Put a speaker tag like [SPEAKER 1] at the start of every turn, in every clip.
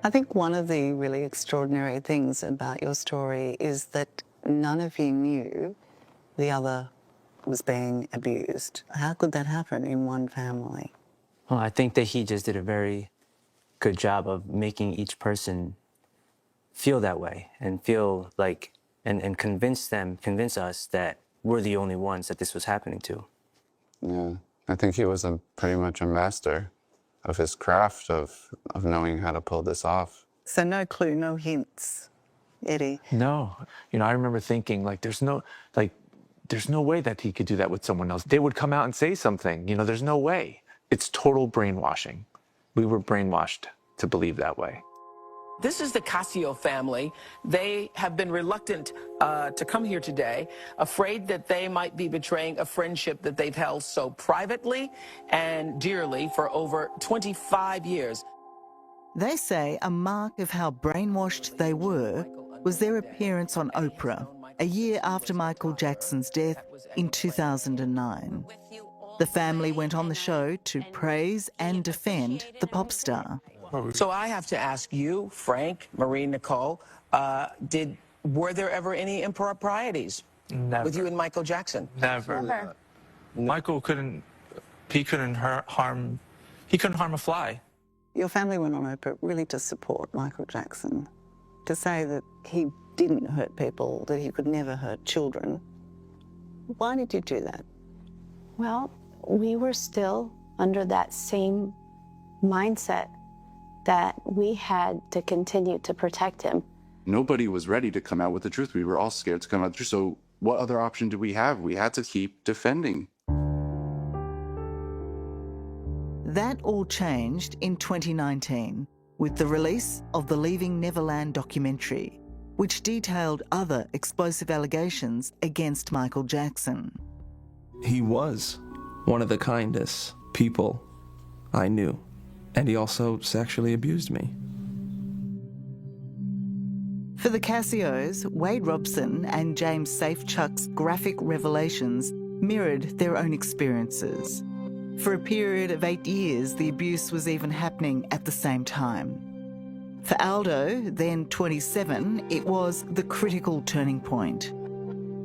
[SPEAKER 1] I think one of the really extraordinary things about your story is that none of you knew the other was being abused. How could that happen in one family?
[SPEAKER 2] Well, I think that he just did a very good job of making each person feel that way and feel like, and convince us that we're the only ones that this was happening to.
[SPEAKER 3] Yeah, I think he was pretty much a master of his craft of knowing how to pull this off.
[SPEAKER 1] So no clue, no hints, Eddie?
[SPEAKER 4] No. You know, I remember thinking, like, there's no way that he could do that with someone else. They would come out and say something, you know, there's no way. It's total brainwashing. We were brainwashed to believe that way.
[SPEAKER 5] This is the Cascio family. They have been reluctant to come here today, afraid that they might be betraying a friendship that they've held so privately and dearly for over 25 years.
[SPEAKER 6] They say a mark of how brainwashed they were was their appearance on Oprah a year after Michael Jackson's death in 2009. The family went on the show to praise and defend the pop star.
[SPEAKER 5] So I have to ask you, Frank, Marie, Nicole, were there ever any improprieties with you and Michael Jackson?
[SPEAKER 7] Never. Michael couldn't harm a fly.
[SPEAKER 1] Your family went on Oprah really to support Michael Jackson, to say that he didn't hurt people, that he could never hurt children. Why did you do that?
[SPEAKER 8] Well, we were still under that same mindset that we had to continue to protect him.
[SPEAKER 3] Nobody was ready to come out with the truth. We were all scared to come out with the truth. So what other option did we have? We had to keep defending.
[SPEAKER 6] That all changed in 2019 with the release of the Leaving Neverland documentary, which detailed other explosive allegations against Michael Jackson.
[SPEAKER 9] He was one of the kindest people I knew, and he also sexually abused me.
[SPEAKER 6] For the Cassios, Wade Robson and James Safechuck's graphic revelations mirrored their own experiences. For a period of 8 years, the abuse was even happening at the same time. For Aldo, then 27, it was the critical turning point.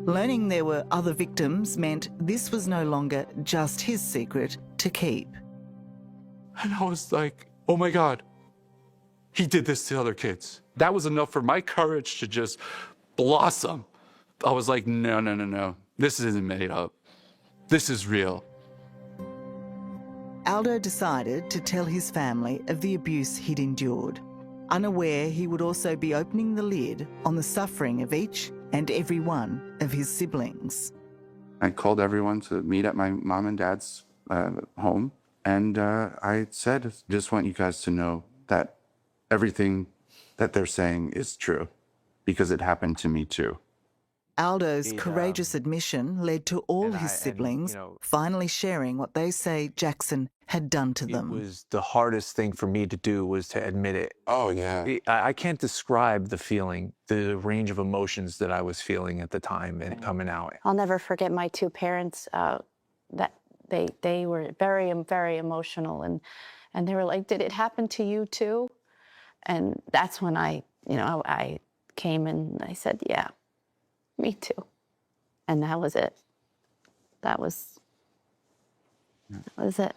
[SPEAKER 6] Learning there were other victims meant this was no longer just his secret to keep.
[SPEAKER 3] And I was like, oh my God, he did this to other kids. That was enough for my courage to just blossom. I was like, no. This isn't made up. This is real.
[SPEAKER 6] Aldo decided to tell his family of the abuse he'd endured, unaware he would also be opening the lid on the suffering of each and every one of his siblings.
[SPEAKER 3] I called everyone to meet at my mom and dad's home. And I said, just want you guys to know that everything that they're saying is true, because it happened to me too.
[SPEAKER 6] Aldo's courageous admission led to all his siblings finally sharing what they say Jackson had done to them.
[SPEAKER 4] It was the hardest thing for me to do, was to admit it.
[SPEAKER 3] Oh, yeah.
[SPEAKER 4] I can't describe the feeling, the range of emotions that I was feeling at the time and coming out.
[SPEAKER 8] I'll never forget my two parents, that they were very, very emotional, and they were like, did it happen to you too? And that's when I came and I said, yeah, me too. And that was it. That was it.